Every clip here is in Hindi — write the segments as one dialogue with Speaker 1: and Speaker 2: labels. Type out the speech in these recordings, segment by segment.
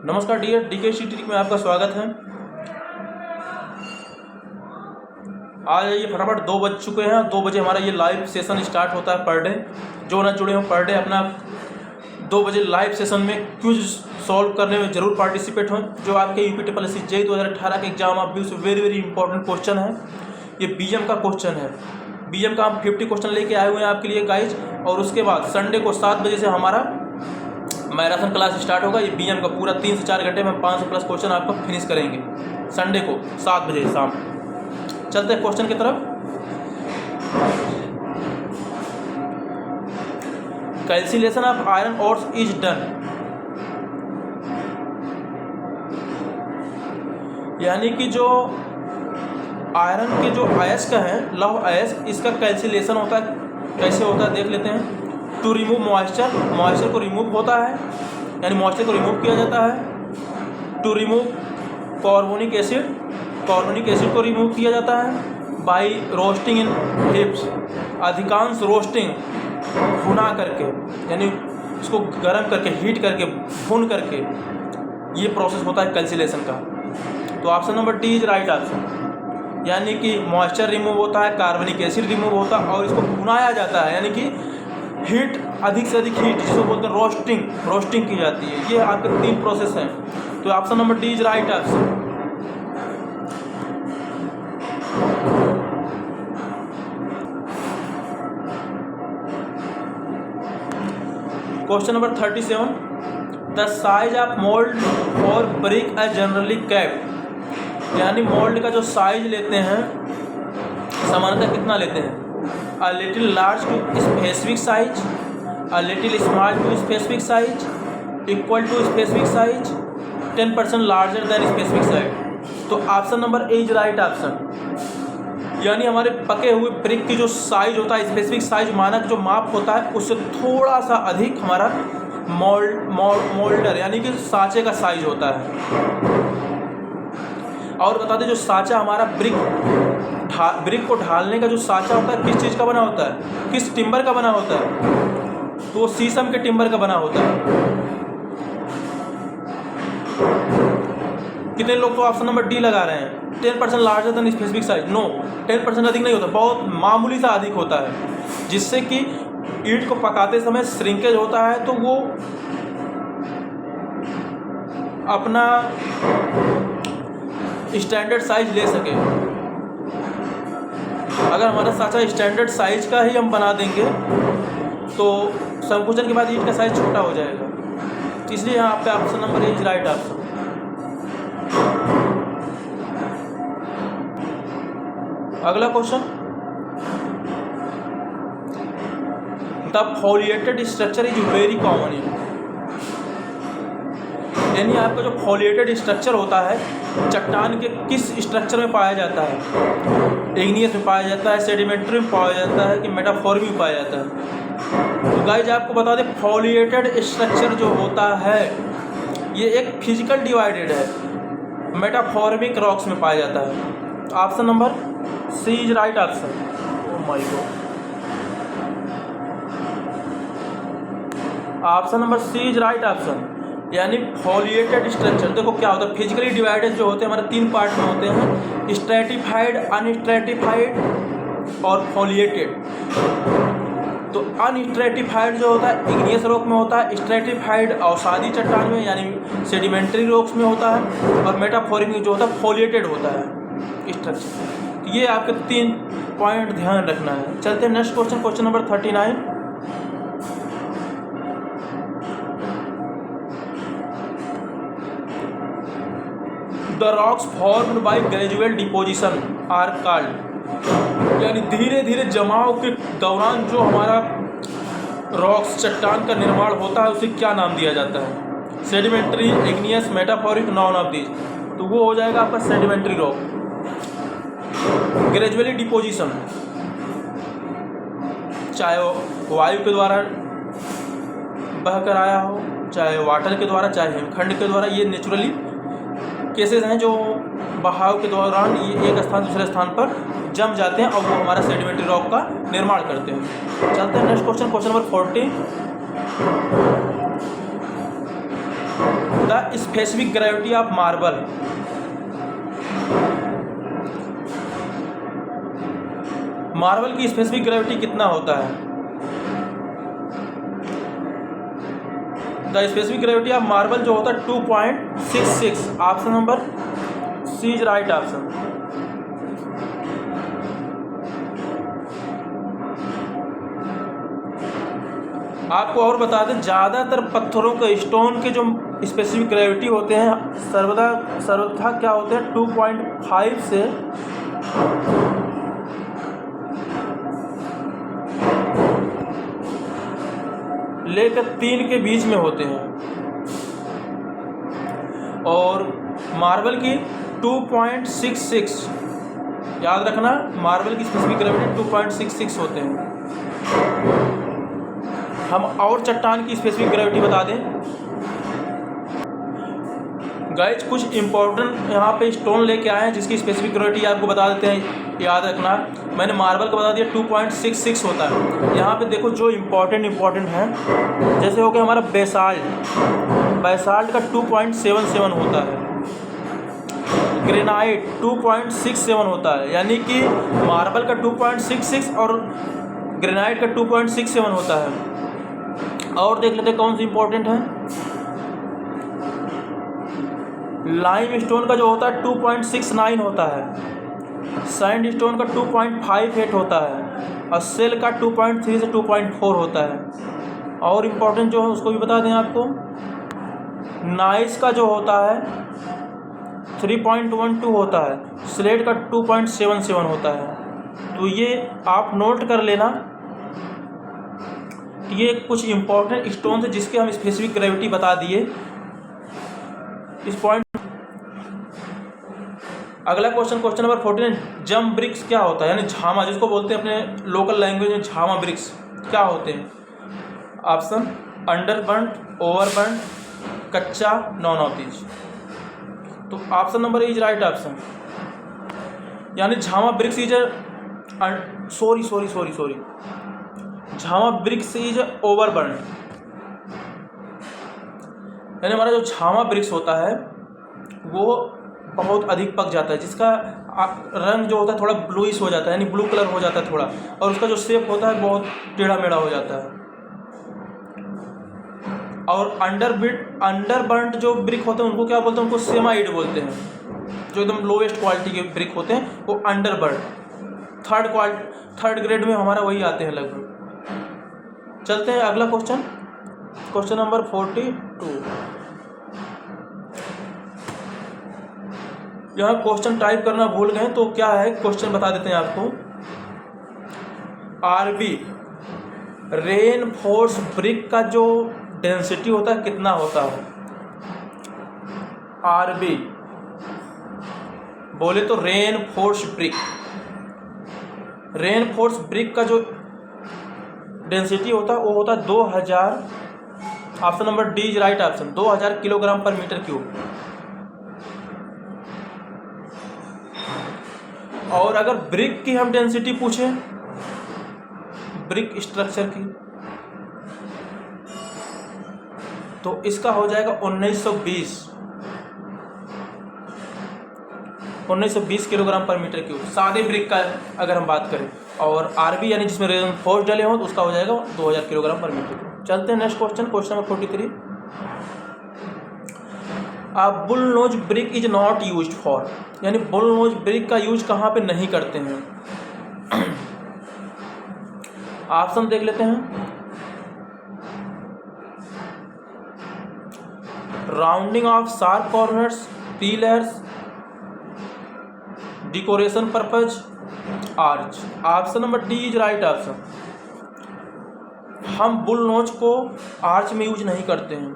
Speaker 1: नमस्कार डियर डीके ट्रिक में आपका स्वागत है। आज ये फटाफट 2 बज चुके हैं। 2 बजे हमारा ये लाइव सेशन स्टार्ट होता है पर डे। जो ना जुड़े हो पर डे अपना 2 बजे लाइव सेशन में क्विज सॉल्व करने में ज़रूर पार्टिसिपेट हों। जो आपके यूपी JEE 2018 के एग्जाम आप भी वेरी इंपॉर्टेंट क्वेश्चन है। ये BM का क्वेश्चन है। BM का हम 50 क्वेश्चन लेके आए हुए हैं आपके लिए गाइज। और उसके बाद संडे को 7 बजे से हमारा मैराथन क्लास स्टार्ट होगा। ये BM का पूरा 3 से 4 घंटे में 500 प्लस क्वेश्चन आपको फिनिश करेंगे संडे को 7 बजे शाम। चलते हैं क्वेश्चन की तरफ। Calculation of iron ores is done, यानी कि जो आयरन के जो अयस्क है लौह अयस्क, इसका कैल्कुलेशन होता है। कैसे होता है देख लेते हैं। टू रिमूव मॉइस्चर को रिमूव होता है, यानी मॉइस्चर को रिमूव किया जाता है। टू रिमूव कार्बोनिक एसिड को रिमूव किया जाता है। बाय रोस्टिंग इन हीप्स, अधिकांश रोस्टिंग भुना करके, यानी उसको गर्म करके हीट करके भून करके ये प्रोसेस होता है कैल्कुलेशन का। तो option number D is right option, यानी कि मॉइस्चर रिमूव होता है, कार्बनिक एसिड रिमूव होता है और इसको भुनाया जाता है, यानी कि हीट, अधिक से अधिक हीट जिसको बोलते हैं रोस्टिंग की जाती है। ये आपके 3 प्रोसेस हैं। तो option number D is right option. Question number 37, the size of mould for brick are generally kept, यानी मोल्ड का जो साइज लेते हैं सामान्यतः कितना लेते हैं। A little large to specific size, a little small to specific size, equal to specific size, 10% larger than specific size। तो option number A is right option, यानी हमारे पके हुए ब्रिक की जो साइज होता है, स्पेसिफिक साइज मानक जो माप होता है उससे थोड़ा सा अधिक हमारा मोल्डर यानी कि साँचे का साइज होता है। और बता दें जो साँचा हमारा ब्रिक को ढालने का जो साँचा होता है किस चीज़ का बना होता है, किस टिम्बर का बना होता है। तो वो शीशम के टिम्बर का बना होता है। कितने लोग तो ऑप्शन नंबर डी लगा रहे हैं। 10% larger than specific size. No, 10% अधिक नहीं होता, बहुत मामूली सा अधिक होता है, जिससे कि ईंट को पकाते समय श्रिंकेज होता है तो वो अपना स्टैंडर्ड साइज ले सके। अगर हमारा साँचा स्टैंडर्ड साइज का ही हम बना देंगे तो संकुचन के बाद ईंट का साइज छोटा हो जाएगा। इसलिए यहाँ पे option number A is right option. अगला question, the foliated structure is very common, यानी आपका जो फोलिएटेड स्ट्रक्चर होता है चट्टान के किस स्ट्रक्चर में पाया जाता है। इग्नियस में पाया जाता है, सेडिमेंट्री में पाया जाता है कि मेटाफॉर्मिक में पाया जाता है। तो गाइज आपको बता दें फोलिएटेड स्ट्रक्चर जो होता है ये एक फिजिकल डिवाइडेड है, मेटाफॉर्मिक रॉक्स में पाया जाता है। तो option number C is right option. Oh my god, option number C is right option, यानी फोलिएटेड स्ट्रक्चर। देखो क्या होता है, फिजिकली डिवाइडेड जो होते हैं हमारे 3 पार्ट में होते हैं, स्ट्रेटिफाइड, अनस्ट्रेटिफाइड और फोलिएटेड। तो अनस्ट्रेटिफाइड जो होता है इग्नियस रॉक में होता है, स्ट्रेटिफाइड अवसादी चट्टान में यानी सेडिमेंट्री रॉक्स में होता है, और मेटाफॉर्मिक जो होता है फोलिएटेड होता है स्ट्रक्चर। ये आपके 3 पॉइंट ध्यान रखना है। चलते हैं next question, question number 39, the rocks formed by gradual deposition are called, यानी धीरे धीरे जमाव के दौरान जो हमारा रॉक्स चट्टान का निर्माण होता है उसे क्या नाम दिया जाता है। Sedimentary, igneous, metaphoric, none of these. तो वो हो जाएगा आपका सेडिमेंट्री रॉक। ग्रेजुअली डिपोजिशन, चाहे वो वायु के द्वारा बह कर आया हो, चाहे वाटर के द्वारा, चाहे हिमखंड के द्वारा, ये नेचुरली केसेस हैं जो बहाव के दौरान ये एक स्थान दूसरे स्थान पर जम जाते हैं और वो हमारा सेडिमेंट्री रॉक का निर्माण करते हैं। चलते हैं next question, question number 40, the specific gravity of marble, marble की स्पेसिफिक ग्रेविटी कितना होता है? The specific gravity of marble जो होता है 2.66। Option number C is right option. आपको और बता दें, ज़्यादातर पत्थरों के स्टोन के जो स्पेसिफिक ग्रेविटी होते हैं सर्वथा क्या होते हैं 2.5 से लेकर 3 के बीच में होते हैं, और मार्बल की 2.66। याद रखना, मार्बल की स्पेसिफिक ग्रेविटी 2.66 होते हैं। हम और चट्टान की स्पेसिफिक ग्रेविटी बता दें गाइज, कुछ इंपॉर्टेंट यहाँ पे स्टोन लेके आए हैं जिसकी स्पेसिफिक ग्रेविटी आपको बता देते हैं। याद रखना, मैंने मार्बल का बता दिया 2.66 होता है। यहाँ पे देखो जो इम्पोर्टेंट है, जैसे हो गया हमारा बेसाल्ट का 2.77 होता है, ग्रेनाइट 2.67 होता है, यानी कि मार्बल का 2.66 और ग्रेनाइट का 2.67 होता है। और देख लेते हैं कौन सी इंपॉर्टेंट है। लाइम स्टोन का जो होता है 2.69 होता है, सैंड स्टोन का 2.58 होता है, और सेल का 2.3 से 2.4 होता है। और इम्पोर्टेंट जो है उसको भी बता दें आपको, नाइस का जो होता है 3.12 होता है, स्लेट का 2.77 होता है। तो ये आप नोट कर लेना, ये कुछ इंपॉर्टेंट स्टोन थे जिसके हम स्पेसिफिक ग्रेविटी बता दिए इस पॉइंट। अगला क्वेश्चन नंबर 14, जम ब्रिक्स क्या होता है, यानी झामा, जिसको बोलते हैं अपने लोकल लैंग्वेज में झामा ब्रिक्स, क्या होते हैं? ऑप्शन अंडरबर्न्ट, ओवरबर्न्ट, कच्चा, नॉन ऑफिज। तो option number is right option, यानी jhama bricks is sorry jhama bricks is overburn, यानी हमारा जो झामा ब्रिक्स होता है वो बहुत अधिक पक जाता है, जिसका रंग जो होता है थोड़ा ब्लूइश हो जाता है, यानी ब्लू कलर हो जाता है थोड़ा, और उसका जो शेप होता है बहुत टेढ़ा मेढ़ा हो जाता है। और अंडरबर्न्ट जो ब्रिक होते हैं उनको क्या बोलते हैं? उनको सेमाइड बोलते हैं। जो एकदम लोवेस्ट क्वालिटी के ब्रिक होते हैं वो अंडरबर्न्ट, थर्ड ग्रेड में हमारा वही आते हैं लगभग। चलते हैं अगला क्वेश्चन नंबर 42। यहाँ क्वेश्चन टाइप करना भूल गए तो क्या है, क्वेश्चन बता देते हैं आपको। आरबी रेनफोर्स ब्रिक का जो डेंसिटी होता है कितना होता है? आरबी बोले तो रेनफोर्स ब्रिक का जो डेंसिटी होता है वो होता है 2000। Option number D is right option, 2000 kilogram पर मीटर क्यूब। और अगर ब्रिक की हम डेंसिटी पूछें, ब्रिक स्ट्रक्चर की, तो इसका हो जाएगा 1920 किलोग्राम पर मीटर क्यूब, सादे ब्रिक का अगर हम बात करें। और आरबी यानी जिसमें रेनफोर्स डले हों तो उसका हो जाएगा 2000 किलोग्राम पर मीटर क्यूब। चलते हैं next question number 43। Bull nose brick is not used for, यानी बुल नोज ब्रिक का यूज कहाँ पे नहीं करते हैं? ऑप्शन देख लेते हैं। Rounding off sharp corners, pillars, decoration purpose, arch. Option number D is right option. हम बुल नोच को आर्च में यूज नहीं करते हैं,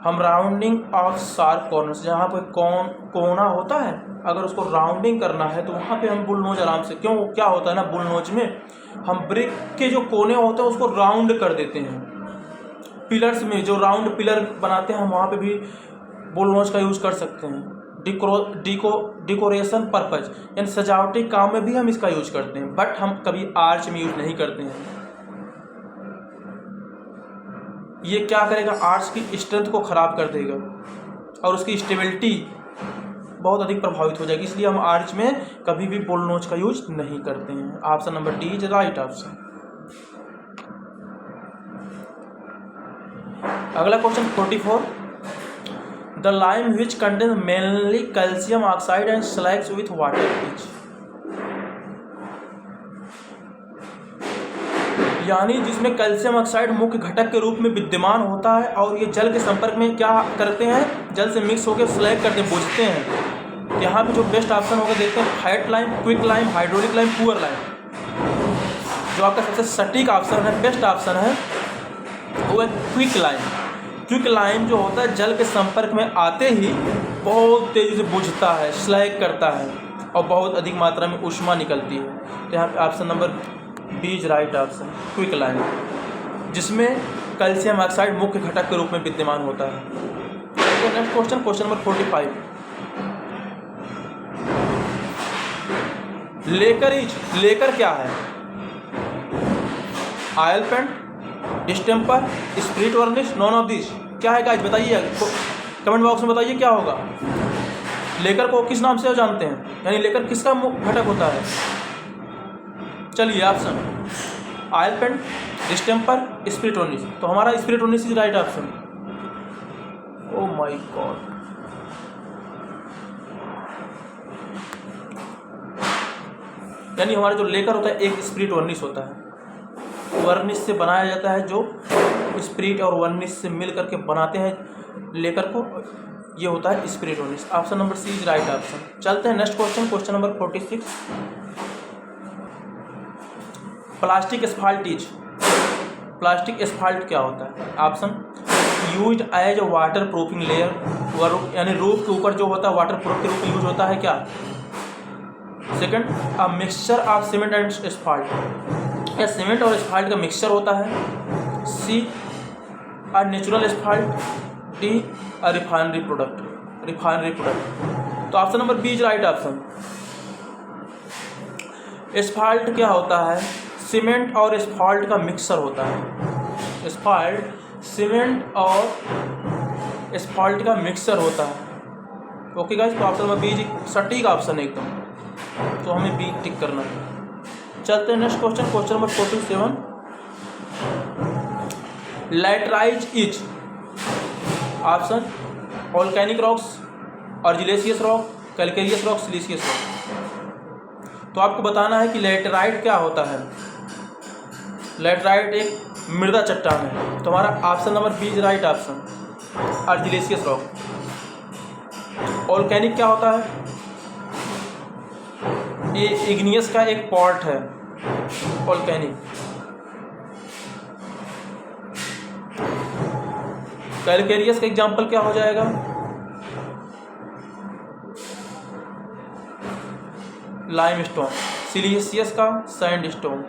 Speaker 1: हम राउंडिंग ऑफ शार्प कॉर्नर्स, जहाँ पे कोना होता है अगर उसको राउंडिंग करना है तो वहाँ पे हम बुल नोच आराम से, क्यों क्या होता है ना, बुल नोच में हम ब्रिक के जो कोने होते हैं उसको राउंड कर देते हैं। पिलर्स में जो राउंड पिलर बनाते हैं हम वहाँ पे भी बुल नोच का यूज़ कर सकते हैं। डेकोरेशन पर्पज यानी सजावटी काम में भी हम इसका यूज करते हैं, बट हम कभी आर्च में यूज नहीं करते हैं। ये क्या करेगा, आर्च की स्ट्रेंथ को ख़राब कर देगा और उसकी स्टेबिलिटी बहुत अधिक प्रभावित हो जाएगी। इसलिए हम आर्च में कभी भी बोल नोच का यूज नहीं करते हैं। Option number D is right option. अगला question 44, the lime which contain mainly calcium oxide and slags with water is, यानी जिसमें कैल्शियम ऑक्साइड मुख्य घटक के रूप में विद्यमान होता है और ये जल के संपर्क में क्या करते हैं, जल से मिक्स होकर स्लैग करते हैं, बुझते हैं। यहाँ पे जो बेस्ट ऑप्शन होगा देखते हैं, fat lime, quick lime, hydraulic lime, poor lime. जो आपका सबसे सटीक ऑप्शन है, बेस्ट ऑप्शन है, वो है क्विक लाइम। क्विक लाइम जो होता है जल के संपर्क में आते ही बहुत तेज़ी से बुझता है, स्लैग करता है और बहुत अधिक मात्रा में ऊष्मा निकलती है। तो यहाँ पे option number B is right option, quick lime, जिसमें कैल्शियम ऑक्साइड मुख्य घटक के रूप में विद्यमान होता है। तो नेक्स्ट क्वेश्चन, क्वेश्चन नंबर 45, लेकर क्या है, oil paint, distemper, spirit varnish, none of this, क्या है गाइस बताइए, कमेंट बॉक्स में बताइए क्या होगा। लेकर को किस नाम से जानते हैं, यानी लेकर किसका घटक होता है। चलिए option, oil paint, distemper, spirit varnish. तो हमारा spirit varnish is right option. Oh my God, यानी हमारा जो लेकर होता है एक स्प्रिट वर्निश होता है, वर्निश से बनाया जाता है, जो स्प्रिट और वर्निश से मिल करके बनाते हैं लेकर को, ये होता है spirit varnish. Option number C is right option. चलते हैं next question, question number 46, plastic asphalt plastic asphalt क्या होता है। Option, used as a water proofing layer, यानी रूफ के ऊपर जो होता है वाटर प्रूफ के रूप में यूज होता है क्या। Second, a mixture of cement and asphalt, या सीमेंट और एस्फाल्ट का मिक्सचर होता है। C, a natural asphalt. D, a refinery product. तो option number B is right option. Asphalt क्या होता है, सीमेंट और एस्फाल्ट का मिक्सचर होता है। एस्फाल्ट सीमेंट और एस्फाल्ट का मिक्सचर होता है। ओके गाइस, तो ऑप्शन नंबर बी सटीक ऑप्शन है एकदम, तो हमें बी टिक करना है। चलते हैं next question, question number 47, laterite is. Option, volcanic rocks, argillaceous rock, calcareous rock, siliceous rock. तो आपको बताना है कि लैटराइट क्या होता है। लैटराइट एक मृदा चट्टान है, तो हमारा option number B is right option, argillaceous rock. Volcanic क्या होता है, ये इग्नियस का एक पार्ट है वोल्केनिक। कैल्केरियस का एग्जाम्पल क्या हो जाएगा, लाइमस्टोन। सिलिशियस का सैंडस्टोन।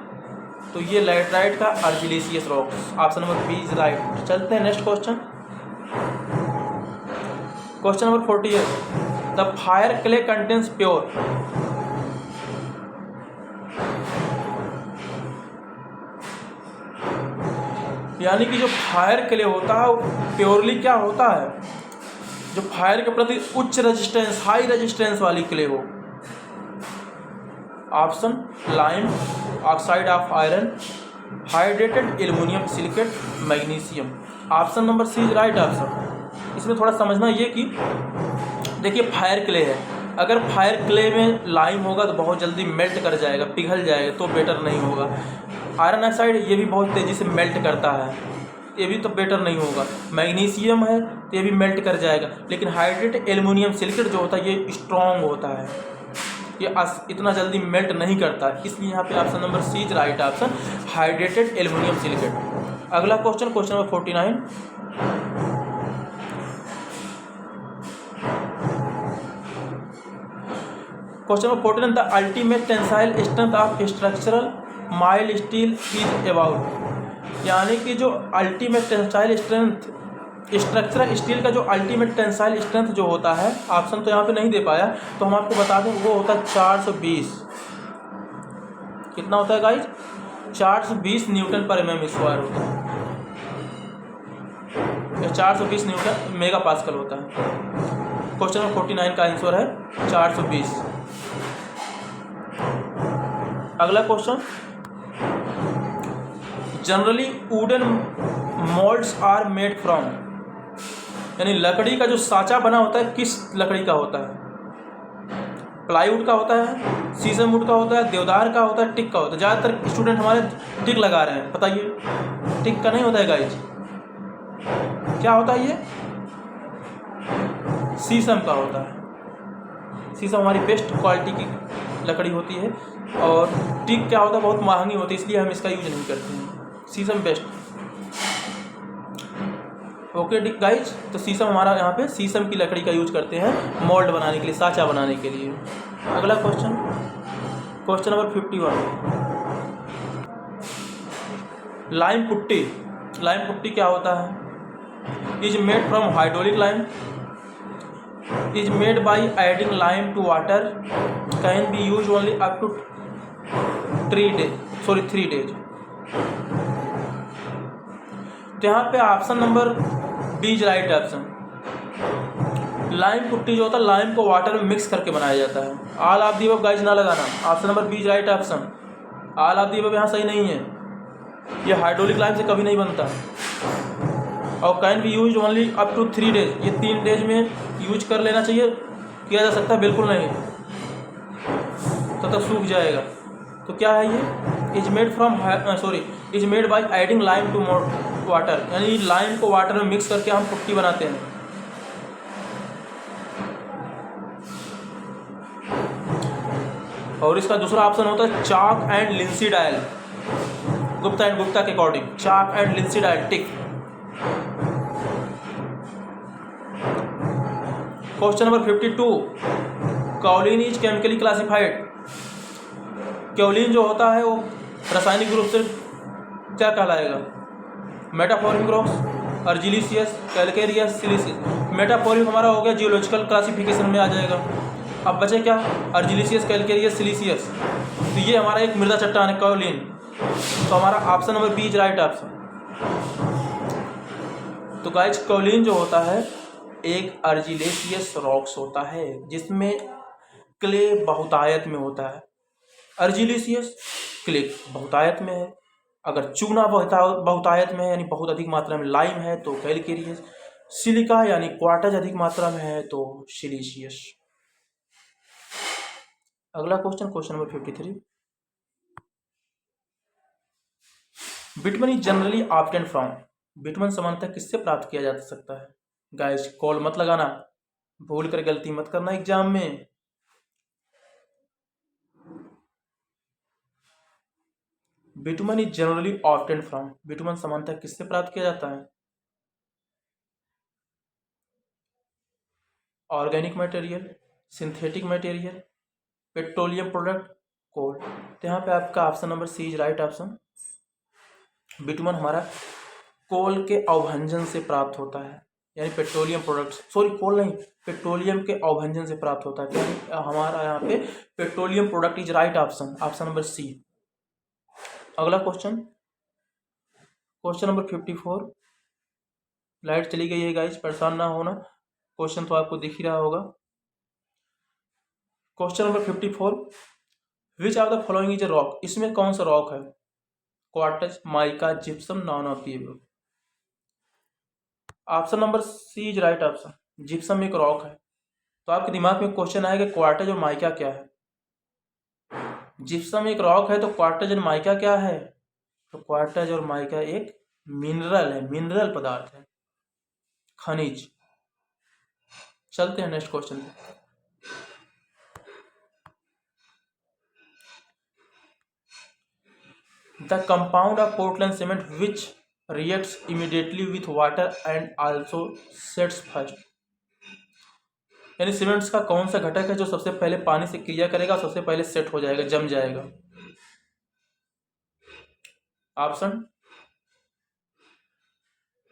Speaker 1: तो ये लैटराइट का argillaceous rock. Option number B is right. चलते हैं next question, question number 48, the fire clay contains pure. यानी कि जो फायर क्ले होता है वो प्योरली क्या होता है, जो फायर के प्रति उच्च रेजिस्टेंस, हाई रेजिस्टेंस वाली क्ले हो। Option, lime, oxide of iron, hydrated aluminium silicate, magnesium. Option number C is right option. इसमें थोड़ा समझना ये कि देखिए फायर क्ले है, अगर फायर क्ले में लाइम होगा तो बहुत जल्दी मेल्ट कर जाएगा, पिघल जाएगा, तो बेटर नहीं होगा। आयरन ऑक्साइड ये भी बहुत तेज़ी से मेल्ट करता है, ये भी तो बेटर नहीं होगा। मैग्नीशियम है तो ये भी मेल्ट कर जाएगा, लेकिन हाइड्रेटेड एल्युमिनियम सिलिकेट जो होता है ये स्ट्रॉन्ग होता है, ये इतना जल्दी मेल्ट नहीं करता है, इसलिए यहाँ पे option number C is right option, hydrated aluminium silicate. अगला question, question number 49, question number 49, the ultimate tensile strength of structural mild steel is about. यानी कि जो ultimate tensile strength, structural steel का जो अल्टीमेट टेंसाइल स्ट्रेंथ जो होता है, ऑप्शन तो यहाँ पे नहीं दे पाया, तो हम आपको बता दें वो होता है 420। कितना होता है गाइज, 420 न्यूटन पर mm स्क्वायर होता है। 420 न्यूटन मेगा पास्कल होता है। क्वेश्चन नंबर 49 का आंसर है 420। अगला question, generally wooden moulds are made from, यानी लकड़ी का जो साँचा बना होता है किस लकड़ी का होता है? प्लाईवुड का होता है, शीशम वुड का होता है, देवदार का होता है, टिक का होता है। ज़्यादातर स्टूडेंट हमारे टिक लगा रहे हैं, बताइए। टिक का नहीं होता है गाइज, क्या होता है ये? शीशम का होता है। शीशम हमारी बेस्ट क्वालिटी की लकड़ी होती है और टिक क्या होता है, बहुत महंगी होती है, इसलिए हम इसका यूज नहीं करते हैं। शीशम बेस्ट। ओके गाइज, तो शीशम हमारा यहाँ पे शीशम की लकड़ी का यूज करते हैं मोल्ड बनाने के लिए, साँचा बनाने के लिए। अगला question, question number 51, lime putty. Lime putty क्या होता है? Is made from hydraulic lime, is made by adding lime to water, can be use only up to 3 days. तो यहाँ पे option number B is right option. Lime putty जो होता है लाइम को वाटर में मिक्स करके बनाया जाता है। All of the above guys ना लगाना, option number B is right option. All of the above यहाँ सही नहीं है, ये हाइड्रोलिक लाइम से कभी नहीं बनता। और can be use only up to 3 days, ये 3 डेज में यूज कर लेना चाहिए, किया जा सकता है? बिल्कुल नहीं, तो सूख जाएगा। तो क्या है ये? Is made from is made by adding lime to water, यानी लाइम को वाटर में मिक्स करके हम पुट्टी बनाते हैं। और इसका दूसरा ऑप्शन होता है chalk and linseed oil, Gupta and Gupta के according, chalk and linseed oil, tick. Question number 52, kaolin is chemically classified. Kaolin जो होता है वो रासायनिक रूप से क्या कहलाएगा? Metaphoric groups, argillaceous, calcareous, siliceous. Metaphoric हमारा हो गया, जियोलॉजिकल क्लासिफिकेशन में आ जाएगा। अब बचे क्या? अर्जिलिसियस, कैलकेरियस, सिलिसियस। तो ये हमारा एक मृदा चट्टान है काओलिन, तो हमारा option number B is right option. तो गाइज काओलिन जो होता है एक अर्जिलेसियस रॉक्स होता है जिसमें क्ले बहुतायत में होता है। अर्जिलेसियस क्ले बहुतायत में है, अगर चूना बहुतायत में है यानी बहुत अधिक मात्रा में लाइम है तो कैलकेरियस, सिलिका यानी क्वार्टज अधिक मात्रा में है तो सिलिशियस। अगला question, question number 53, bitumen is generally obtained from. Bitumen सामान्यतः किससे प्राप्त किया जा सकता है? गाइस कॉल मत लगाना, भूल कर गलती मत करना एग्जाम में। Bitumen is generally obtained from, bitumen सामान्यतः किससे प्राप्त किया जाता है? Organic material, synthetic material, petroleum product, coal. तो यहाँ पे आपका option number C is right option. Bitumen हमारा कोल के अवभंजन से प्राप्त होता है, यानी पेट्रोलियम प्रोडक्ट्स, सॉरी कोल नहीं, पेट्रोलियम के अवभंजन से प्राप्त होता है। तो हमारा यहाँ पे petroleum product is right option, option number C. अगला क्वेश्चन, क्वेश्चन नंबर 54, लाइट चली गई है गाइस, परेशान ना होना, क्वेश्चन तो आपको दिख ही रहा होगा। Question number 54, which of the following is a rock. इसमें कौन सा रॉक है? Quartz, mica, gypsum, none of the above. Option number C is right option. Gypsum एक रॉक है, तो आपके दिमाग में क्वेश्चन आएगा क्वार्टज और माइका क्या है? जिप्सम एक रॉक है तो क्वार्टज और माइका क्या है? तो क्वार्टज और माइका एक मिनरल है, मिनरल पदार्थ है, खनिज। चलते हैं नेक्स्ट क्वेश्चन पे। The compound of Portland cement which reacts immediately with water and also sets first, यानी सीमेंट्स का कौन सा घटक है जो सबसे पहले पानी से क्रिया करेगा, सबसे पहले सेट हो जाएगा, जम जाएगा? Option,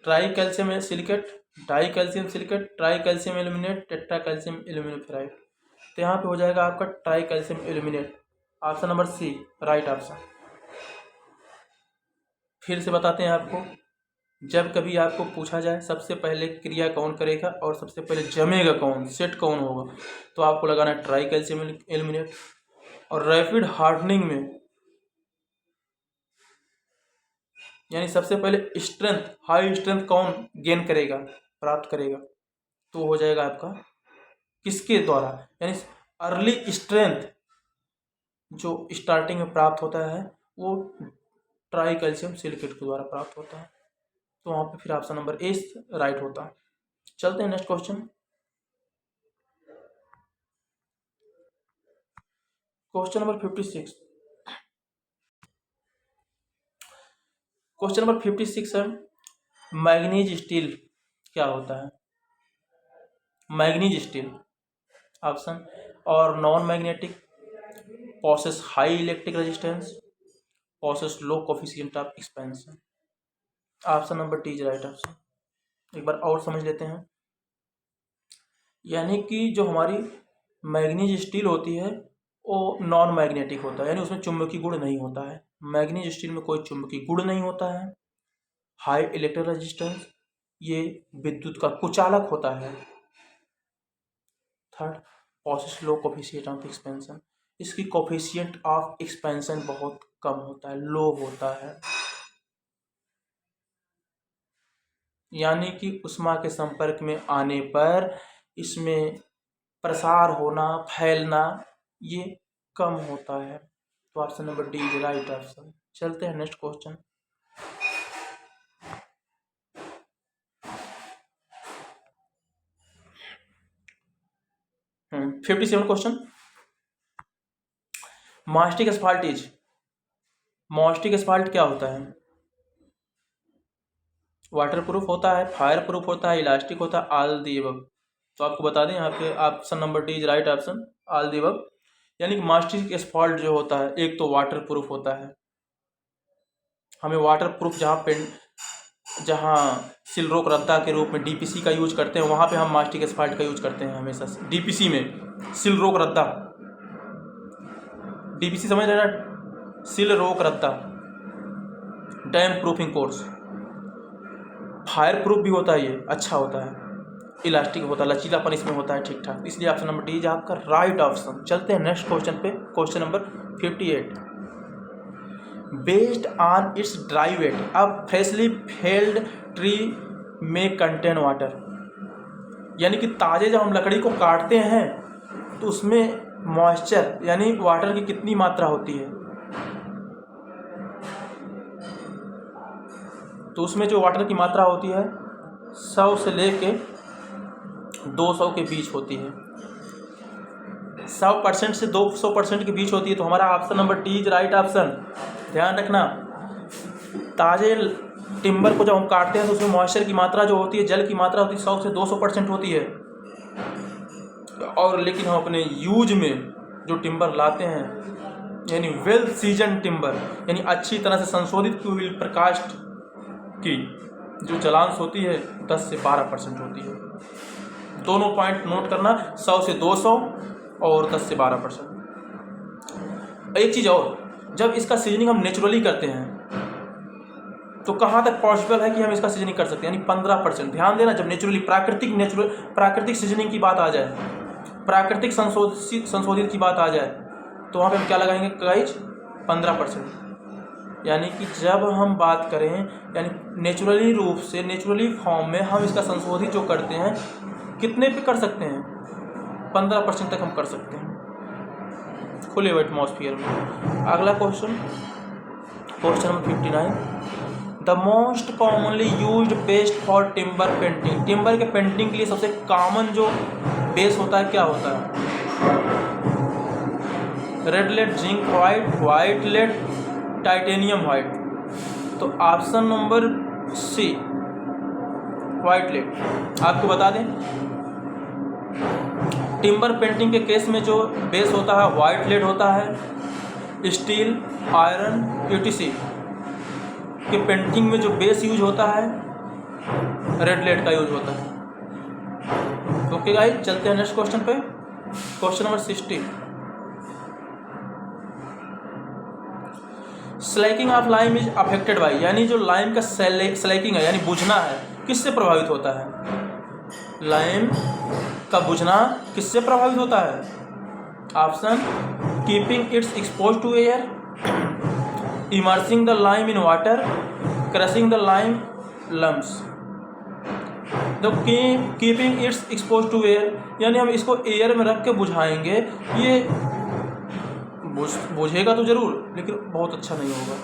Speaker 1: tri calcium silicate, di calcium silicate, tri calcium aluminate, tetra calcium aluminoferrite. तो यहाँ पे हो जाएगा आपका tri calcium aluminate, option number C right option. फिर से बताते हैं आपको, जब कभी आपको पूछा जाए सबसे पहले क्रिया कौन करेगा और सबसे पहले जमेगा कौन, सेट कौन होगा, तो आपको लगाना है ट्राई कैल्शियम एल्यूमिनेट। और रैपिड हार्डनिंग में यानी सबसे पहले स्ट्रेंथ, हाई स्ट्रेंथ कौन गेन करेगा, प्राप्त करेगा, तो हो जाएगा आपका किसके द्वारा, यानी अर्ली स्ट्रेंथ जो स्टार्टिंग में प्राप्त होता है वो ट्राई कैल्शियम सिलिकेट के द्वारा प्राप्त होता है। तो वहाँ पे फिर ऑप्शन नंबर ए राइट होता है। चलते हैं next question. Question number 56। Question number 56 है मैग्नीज स्टील क्या होता है। मैग्नीज स्टील ऑप्शन और non magnetic, possesses high electric resistance, possesses low coefficient of expansion. Option number D is right option. एक बार और समझ लेते हैं। यानी कि जो हमारी मैग्नीज स्टील होती है वो नॉन मैग्नेटिक होता है, यानी उसमें चुंबकीय गुण नहीं होता है। मैग्नीज स्टील में कोई चुंबकीय गुण नहीं होता है। हाई इलेक्ट्रिक रेजिस्टेंस, ये विद्युत का कुचालक होता है। Third, possesses low coefficient of expansion, इसकी कोफिशिएंट ऑफ एक्सपेंशन बहुत कम होता है, लो होता है। यानी कि उष्मा के संपर्क में आने पर इसमें प्रसार होना, फैलना ये कम होता है। तो option number D is right option. चलते हैं नेक्स्ट क्वेश्चन। हम्म 57 क्वेश्चन। मास्टिक एस्फाल्टेज, मास्टिक एस्फाल्ट क्या होता है। वाटर प्रूफ होता है, फायर प्रूफ होता है, इलास्टिक होता है, ऑल दी अबव। तो आपको बता दें यहाँ पे option number D is right option, all the above. यानी कि मास्टिक एस्फाल्ट जो होता है एक तो वाटर प्रूफ होता है, हमें वाटर प्रूफ जहाँ सिलरोक रद्दा के रूप में डीपीसी का यूज करते हैं वहाँ पे हम मास्टिक एस्फाल्ट का यूज करते हैं हमेशा। डीपीसी में सिलरोक रद्दा, डीपीसी समझ रहे ना, सिलरोक रद्दा dam proofing course. Fire proof भी होता है, ये अच्छा होता है, इलास्टिक होता है, लचीलापन इसमें होता है ठीक ठाक, इसलिए ऑप्शन नंबर डी इज आपका राइट ऑप्शन। चलते हैं नेक्स्ट क्वेश्चन पे। Question number 58। Based on its dry weight a freshly felled tree में कंटेन वाटर, यानी कि ताजे जब हम लकड़ी को काटते हैं तो उसमें मॉइस्चर यानी वाटर की कितनी मात्रा होती है। तो उसमें जो वाटर की मात्रा होती है 100 से लेके 200 के बीच होती है। 100% से 200% के बीच होती है। तो हमारा option number D is right option. ध्यान रखना, ताजे टिम्बर को जब हम काटते हैं तो उसमें मॉइस्चर की मात्रा जो होती है, जल की मात्रा होती है 100 से 200% होती है। और लेकिन हम अपने यूज में जो टिम्बर लाते हैं यानी वेल सीजन टिम्बर, यानी अच्छी तरह से संशोधित की हुई प्रकाश की जो जलांश होती है 10 से 12% होती है। दोनों पॉइंट नोट करना, 100 से 200 और 10 से 12%। एक चीज़ और, जब इसका सीजनिंग हम नेचुरली करते हैं तो कहाँ तक पॉसिबल है कि हम इसका सीजनिंग कर सकते हैं, यानी 15%। ध्यान देना, जब नेचुरली प्राकृतिक सीजनिंग की बात आ जाए, प्राकृतिक संशोधित की बात आ जाए तो वहाँ पे हम क्या लगाएंगे गाइज, 15%। यानी कि जब हम बात करें यानी नेचुरली रूप से, नेचुरली फॉर्म में हम इसका संशोधित जो करते हैं कितने पे कर सकते हैं, 15% तक हम कर सकते हैं खुले हुए एटमॉस्फेयर में। अगला question, question number 59। The most commonly used paste for timber painting, timber के पेंटिंग के लिए सबसे कॉमन जो बेस होता है क्या होता है। Red lead, zinc white, white lead, titanium white. तो option number C white lead. आपको बता दें टिम्बर पेंटिंग के केस में जो बेस होता है वाइट लेड होता है। स्टील, आयरन, यूटीसी के पेंटिंग में जो बेस यूज होता है रेड लेड का यूज होता है। ओके गाइस, चलते हैं नेक्स्ट क्वेश्चन पे। Question number 60। Slaking of lime is affected by, यानी जो लाइम का स्लैकिंग है यानी बुझना है, किससे प्रभावित होता है? लाइम का बुझना किससे प्रभावित होता है? Option keeping its expose to air, immersing the lime in water, crushing the lime lumps. तो keeping its expose to air यानी हम इसको एयर में रख के बुझाएंगे, ये बुझेगा तो जरूर लेकिन बहुत अच्छा नहीं होगा।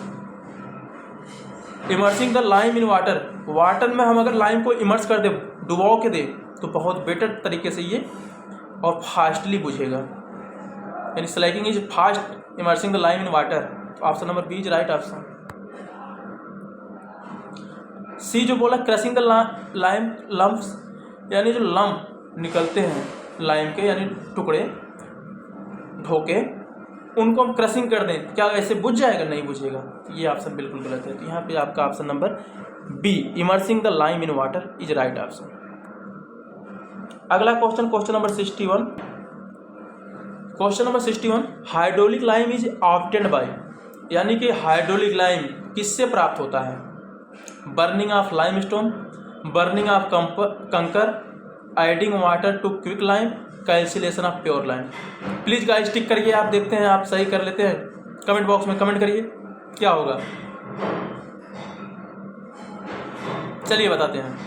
Speaker 1: Immersing the lime in water, water में हम अगर लाइम को इमर्स कर दे, डुबो के दे, तो बहुत बेटर तरीके से ये और फास्टली बुझेगा, यानी slaking is fast immersing the lime in water. Option number B is right option. C जो बोला क्रशिंग द लाइम लम्प्स, यानी जो लम्प निकलते हैं लाइम के यानी टुकड़े धोके, उनको हम क्रशिंग कर दें, क्या ऐसे बुझ जाएगा? नहीं बुझेगा। ये ऑप्शन बिल्कुल गलत है। तो यहाँ पे आपका option number B immersing the lime in water is right option. अगला question, question number 61। Question number 61, hydraulic lime is obtained by, यानी कि हाइड्रोलिक लाइम किससे प्राप्त होता है? Burning of limestone, burning of kankar, adding water to quick lime, calcination of pure lime. Please guys tick करिए, आप देखते हैं आप सही कर लेते हैं, कमेंट बॉक्स में कमेंट करिए क्या होगा। चलिए बताते हैं।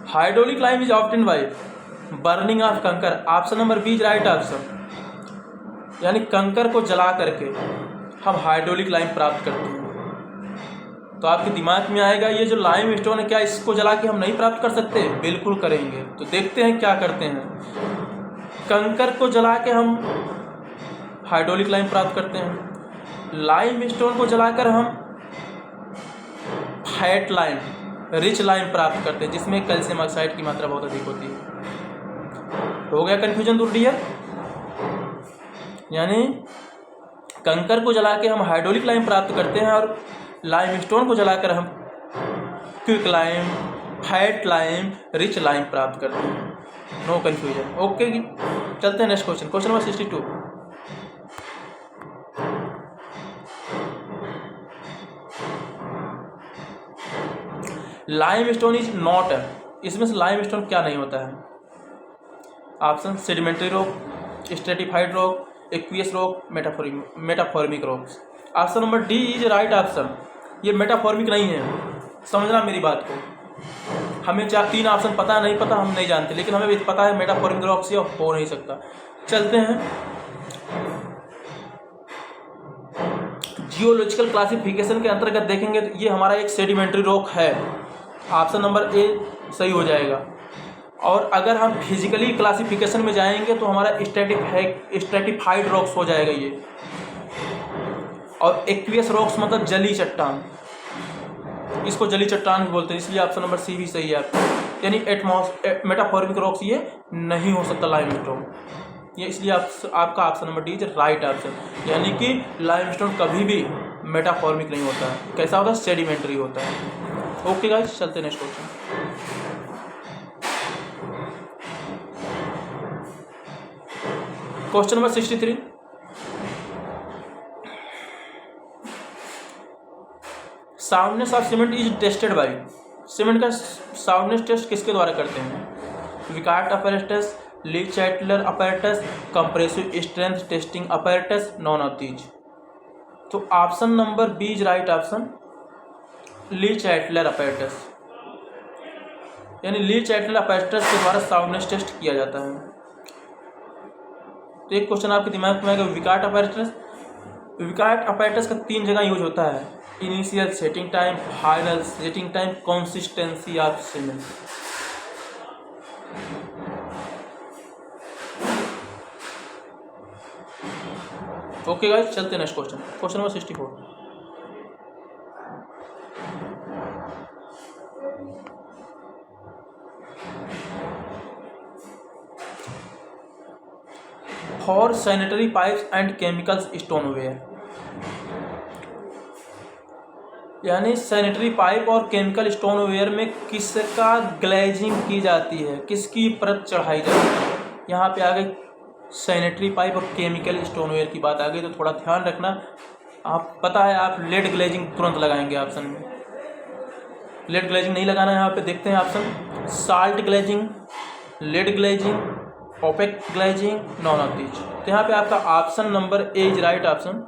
Speaker 1: Hydraulic lime is obtained by burning of kankar, option number B is right option. यानी कंकर को जला करके हम हाइड्रोलिक लाइम प्राप्त करते हैं। तो आपके दिमाग में आएगा ये जो लाइम स्टोन है, क्या इसको जला के हम नहीं प्राप्त कर सकते? बिल्कुल करेंगे। तो देखते हैं क्या करते हैं। कंकर को जला के हम हाइड्रोलिक लाइम प्राप्त करते हैं, लाइम स्टोन को जलाकर हम फैट लाइम, रिच लाइम प्राप्त करते हैं, जिसमें कैल्शियम ऑक्साइड की मात्रा बहुत अधिक होती है। हो गया कन्फ्यूजन दूर डियर? यानी कंकर को जला के हम हाइड्रोलिक लाइम प्राप्त करते हैं और लाइम स्टोन को जलाकर हम quick lime, fat lime, rich lime प्राप्त करते हैं। No confusion. ओके, चलते हैं next question, question number 62। Lime stone is not, इसमें से लाइम स्टोन क्या नहीं होता है? Option sedimentary rock, stratified rock, aqueous rock, metamorphic rocks. Option number D is right option. ये मेटाफॉर्मिक नहीं है, समझना मेरी बात को। हमें 3 ऑप्शन पता नहीं पता हम नहीं जानते, लेकिन हमें भी पता है मेटाफॉर्मिक रॉक्स ये हो नहीं सकता। चलते हैं जियोलॉजिकल क्लासिफिकेशन के अंतर्गत देखेंगे तो ये हमारा एक सेडिमेंट्री रॉक है, ऑप्शन नंबर ए सही हो जाएगा। और अगर हम फिजिकली क्लासिफिकेशन में जाएंगे तो हमारा स्ट्रेटिफाइड रॉक्स हो जाएगा ये। और एक्वियस रॉक्स मतलब जली चट्टान, इसको जली चट्टान भी बोलते हैं, इसलिए ऑप्शन नंबर सी भी सही है आपका। यानी मेटाफॉर्मिक रॉक्स ये नहीं हो सकता लाइमस्टोन, ये इसलिए आपका option number D is right option. यानी कि लाइमस्टोन कभी भी मेटाफॉर्मिक नहीं होता है, कैसा होता है? सेडिमेंट्री होता है। ओके गाइस, चलते हैं next question. Question number 63, soundness of cement is tested by, cement का साउंडनेस टेस्ट किसके द्वारा करते हैं? Vicat apparatus, Le Chatelier apparatus, compressive strength testing apparatus, none of these. तो option number B is right option, Le Chatelier apparatus. यानी ली चैटलर अपैरेटस के द्वारा साउंडनेस टेस्ट किया जाता है। तो एक क्वेश्चन आपके दिमाग में आएगा, विकार्ट अपैरेटस। विकार्ट अपैरेटस का 3 जगह यूज होता है, initial setting time, final setting time, consistency of cement. Okay guys, चलते हैं next question, question number 64। For sanitary pipes and chemicals stoneware, यानी सैनिटरी पाइप और केमिकल स्टोनवेयर में किसका ग्लेजिंग की जाती है, किसकी परत चढ़ाई जाती है? यहाँ पे आ गई सैनिटरी पाइप और केमिकल स्टोनवेयर की बात आ गई, तो थोड़ा ध्यान रखना, आप पता है आप लेड ग्लेजिंग तुरंत लगाएंगे ऑप्शन में, लेड ग्लेजिंग नहीं लगाना है। यहाँ पे देखते हैं option, salt glazing, lead glazing, opaque glazing, none of these. तो यहाँ पे आपका option number A is right option,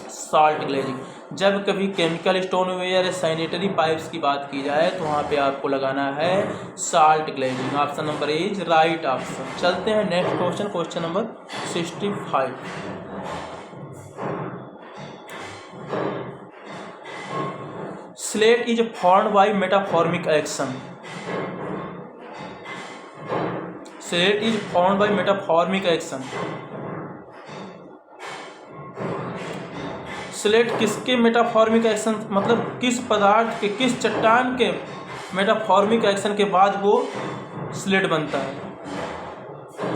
Speaker 1: salt glazing. जब कभी केमिकल स्टोनवेयर या सैनिटरी पाइप्स की बात की जाए तो वहाँ पे आपको लगाना है salt glazing. Option number A is right option. चलते हैं next question, question number 65। Slate is formed by metamorphic action. Slate is formed by metamorphic action. Slate किसके मेटाफॉर्मिक एक्शन, मतलब किस पदार्थ के, किस चट्टान के मेटाफॉर्मिक एक्शन के बाद वो स्लेट बनता है?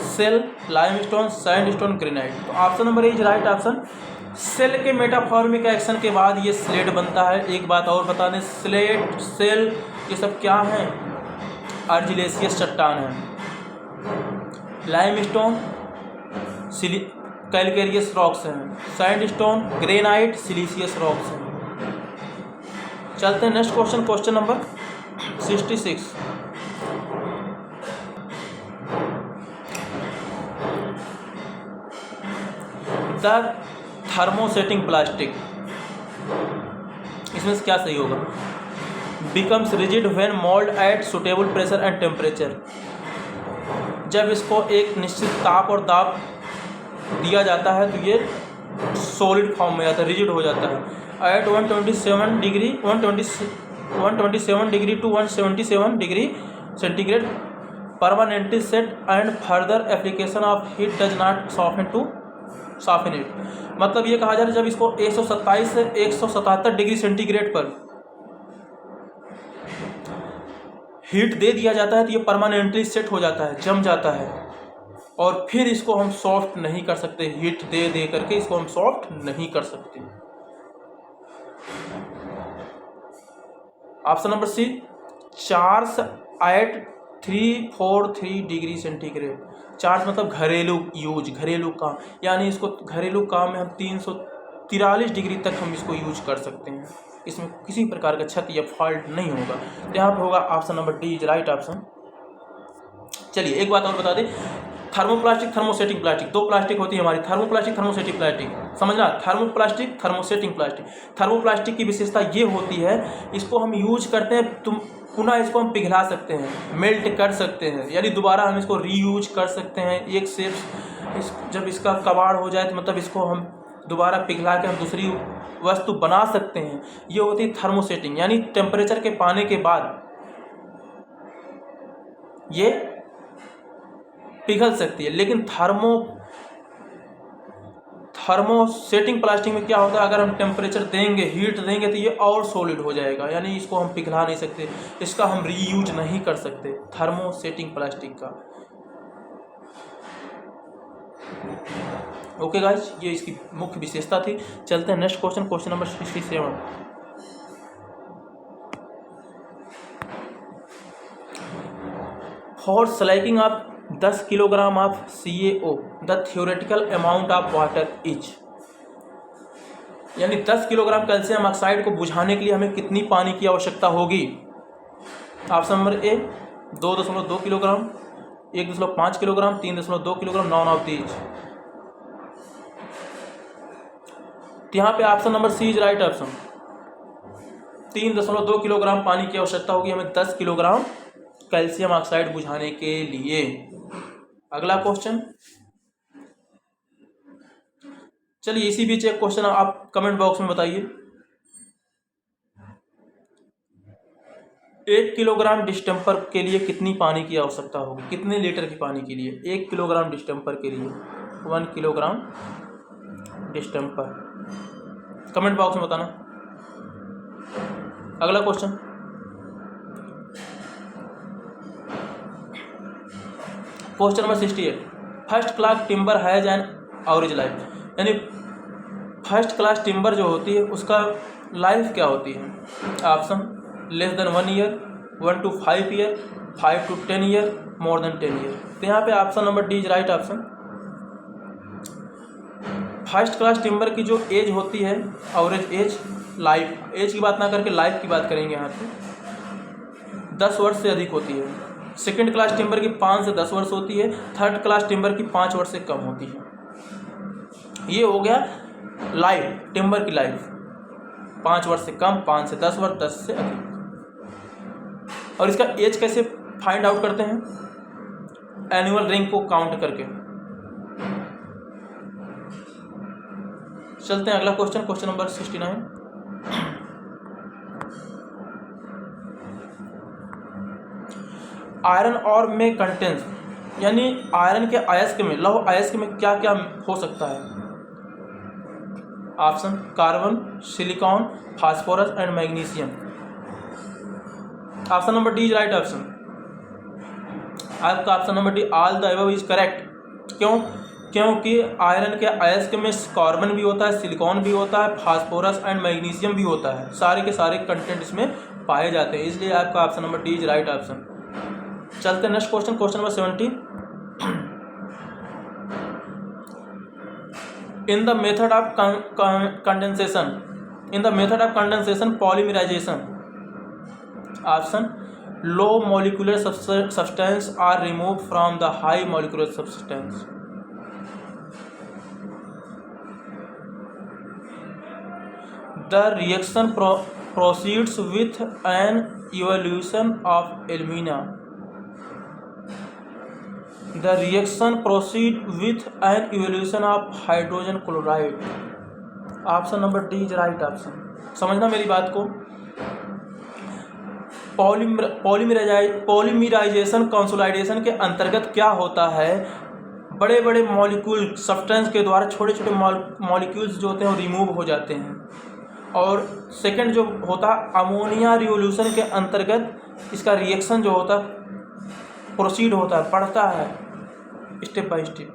Speaker 1: Shale, limestone, sandstone, granite. तो option number A is right option, shale के मेटाफॉर्मिक एक्शन के बाद ये स्लेट बनता है। एक बात और बता दें, स्लेट, सेल ये सब क्या हैं? आर्जिलेसियस चट्टान है। लाइमस्टोन कैलकेरियस रॉक्स हैं, सैंडस्टोन, ग्रेनाइट, सिलिशियस रॉक्स हैं। चलते हैं next question, question number 66। The thermosetting plastic, इसमें से क्या सही होगा? Becomes rigid when mould at suitable pressure and temperature. जब इसको एक निश्चित ताप और दाब दिया जाता है तो ये सॉलिड फॉर्म में जाता है, रिजिड हो जाता है। At 127 degree to 177 degree centigrade permanently set and further application of heat does not soften it. मतलब ये कहा जा रहा है जब इसको 127 से 177 डिग्री सेंटीग्रेड पर हीट दे दिया जाता है तो ये परमानेंटली सेट हो जाता है, जम जाता है, और फिर इसको हम सॉफ्ट नहीं कर सकते। हीट दे दे करके इसको हम सॉफ्ट नहीं कर सकते। Option number C, charge at 343 degree centigrade. Charge मतलब घरेलू यूज, घरेलू काम, यानी इसको घरेलू काम में हम 343 डिग्री तक हम इसको यूज कर सकते हैं। इसमें किसी प्रकार का क्षति या फॉल्ट नहीं होगा। तो यहाँ पे होगा option number D is right option. चलिए एक बात और बता दें, थर्मोप्लास्टिक, थर्मोसेटिंग प्लास्टिक, दो प्लास्टिक होती है हमारी, थर्मोप्लास्टिक, थर्मोसेटिंग प्लास्टिक। समझना, थर्मोप्लास्टिक, थर्मोसेटिंग प्लास्टिक। थर्मोप्लास्टिक की विशेषता ये होती है, इसको हम यूज करते हैं, तुम पुनः इसको हम पिघला सकते हैं, मेल्ट कर सकते हैं, यानी दोबारा हम इसको रीयूज कर सकते हैं। एक से जब इसका कबाड़ हो जाए तो मतलब इसको हम दोबारा पिघला के हम दूसरी वस्तु बना सकते हैं। ये होती है थर्मोसेटिंग, यानी टेम्परेचर के पाने के बाद ये पिघल सकती है। लेकिन थर्मोसेटिंग प्लास्टिक में क्या होता है, अगर हम टेम्परेचर देंगे, हीट देंगे तो ये और सॉलिड हो जाएगा, यानी इसको हम पिघला नहीं सकते, इसका हम रीयूज नहीं कर सकते थर्मोसेटिंग प्लास्टिक का। ओके गाइस, ये इसकी मुख्य विशेषता थी। चलते हैं next question, question number 67। For Slaking of 10 kilogram of CaO the theoretical amount of water is. यानी 10 किलोग्राम कैल्शियम ऑक्साइड को बुझाने के लिए हमें कितनी पानी की आवश्यकता होगी? Option number A 2.2 kilogram, 1.5 kilogram, 3.2 kilogram, none of these. यहाँ पे option number C is right option, 3.2 kilogram पानी की आवश्यकता होगी हमें 10 किलोग्राम कैल्शियम ऑक्साइड बुझाने के लिए। अगला क्वेश्चन, चलिए इसी बीच एक क्वेश्चन आप कमेंट बॉक्स में बताइए। 1 किलोग्राम डिस्टेम्पर के लिए कितनी पानी की आवश्यकता होगी? कितने लीटर की पानी के लिए? 1 किलोग्राम डिस्टेम्पर के लिए 1 किलोग्राम डिस्टेम्पर, कमेंट बॉक्स में बताना। अगला question, question number 68। First class timber has an average life, यानी फर्स्ट क्लास टिम्बर जो होती है उसका लाइफ क्या होती है? Option less than 1 year, 1 to 5 year, 5 to 10 year, more than 10 year. तो यहाँ पे option number D is right option. First class timber की जो एज होती है, एवरेज एज, लाइफ एज की बात ना करके लाइफ की बात करेंगे यहाँ पे, 10 वर्ष से अधिक होती है। सेकंड क्लास टिम्बर की 5 से 10 वर्ष होती है। थर्ड क्लास टिम्बर की 5 वर्ष से कम होती है। ये हो गया लाइफ, टिम्बर की लाइफ, 5 वर्ष से कम, 5 से 10 वर्ष, 10 से अधिक। और इसका एज कैसे फाइंड आउट करते हैं? एनुअल रिंग को काउंट करके। चलते हैं अगला क्वेश्चन, क्वेश्चन नंबर 69। आयरन और में कंटेंस, यानी आयरन के अयस्क में, लौह अयस्क में क्या क्या हो सकता है? Option carbon, silicon, phosphorus and magnesium. Option number D is right option. आपका option number D all the above is correct. क्यों? क्योंकि आयरन के अयस्क में कार्बन भी होता है, सिलिकॉन भी होता है, फास्फोरस एंड मैग्नीशियम भी होता है, सारे के सारे कंटेंट इसमें पाए जाते हैं, इसलिए आपका option number D is right option. चलते हैं next question, question number 70। In the method of condensation, in the method of condensation polymerisation, option low molecular substance are remove from the high molecular substance. The reaction proceeds with an evolution of alumina. The reaction proceed with an evolution of hydrogen chloride. Option number D is right option. समझना मेरी बात को। पॉलीमराइजेशन कंसोलिडेशन के अंतर्गत क्या होता है? बड़े बड़े मॉलिक्यूल सब्सटेंस के द्वारा छोटे छोटे मॉलिक्यूल्स जो होते हैं वो रिमूव हो जाते हैं। और सेकंड जो होता है अमोनिया रिवोल्यूशन के अंतर्गत इसका रिएक्शन जो होता है प्रोसीड होता है, बढ़ता है स्टेप बाय स्टेप।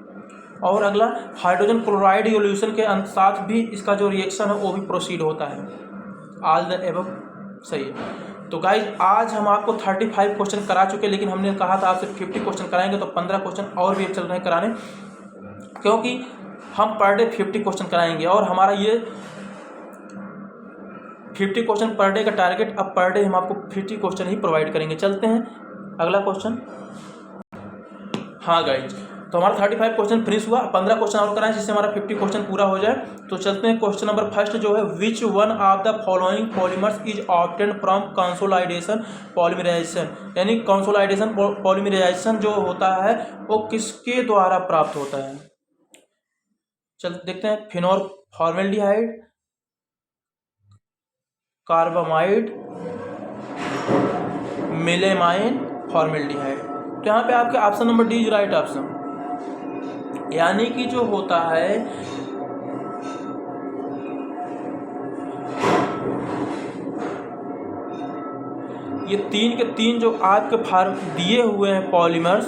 Speaker 1: और अगला हाइड्रोजन क्लोराइड रिवोल्यूशन के साथ भी इसका जो रिएक्शन है वो भी प्रोसीड होता है। ऑल द एबव सही है। तो गाइज आज हम आपको 35 क्वेश्चन करा चुके, लेकिन हमने कहा था आपसे 50 क्वेश्चन कराएंगे, तो 15 क्वेश्चन और भी चल रहे हैं कराने, क्योंकि हम पर डे 50 क्वेश्चन कराएंगे और हमारा ये 50 क्वेश्चन पर डे का टारगेट। अब पर डे हम आपको 50 क्वेश्चन ही प्रोवाइड करेंगे। चलते हैं अगला क्वेश्चन। हाँ गाइज, तो हमारा 35 क्वेश्चन फिनिश हुआ, 15 क्वेश्चन और कराएं जिससे हमारा 50 क्वेश्चन पूरा हो जाए। तो चलते हैं क्वेश्चन नंबर फर्स्ट जो है, which one of the following polymers is obtained from consolidation polymerisation, यानी कंसोलिडेशन पॉलीमराइजेशन जो होता है वो किसके द्वारा प्राप्त होता है? चल देखते हैं। Phenol formaldehyde, carbamide, melamine formaldehyde. तो यहाँ पे आपके option number D is right option, यानी कि जो होता है ये 3 के 3 जो आपके फार्म दिए हुए हैं पॉलीमर्स,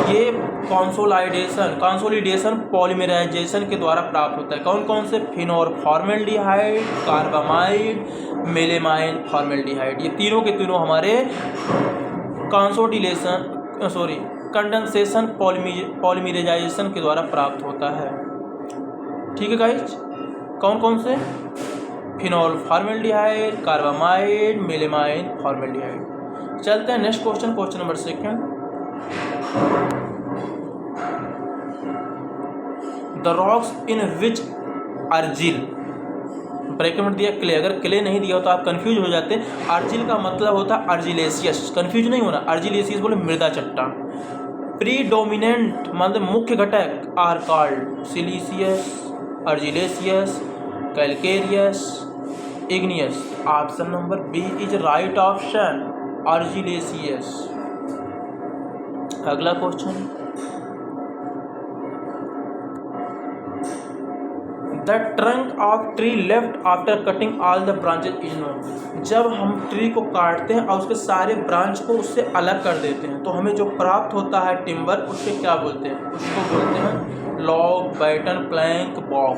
Speaker 1: ये कंसोलिडेशन पॉलीमराइजेशन के द्वारा प्राप्त होता है। कौन कौन से? Phenol formaldehyde, carbamide, melamine formaldehyde. ये तीनों के तीनों हमारे कंडेंसेशन पॉलीमराइजेशन के द्वारा प्राप्त होता है। ठीक है गाइज, कौन कौन से? Phenol formaldehyde, carbamide, melamine formaldehyde. चलते हैं next question, question number 2। The rocks in which argil, bracket में दिया क्ले, अगर क्ले नहीं दिया हो तो आप कंफ्यूज हो जाते। अर्जिल का मतलब होता है अर्जिलेसियस, कंफ्यूज नहीं होना। अर्जिलेसियस बोले मृदा चट्टान। प्रीडोमिनेंट मतलब मुख्य घटक are called siliceous, argillaceous, calcareous, igneous. Option number B is right option, argillaceous. अगला question, the trunk of tree left after cutting all the branches is known. जब हम ट्री को काटते हैं और उसके सारे ब्रांच को उससे अलग कर देते हैं तो हमें जो प्राप्त होता है टिम्बर, उसके क्या बोलते हैं? उसको बोलते हैं log, batten, plank, bog.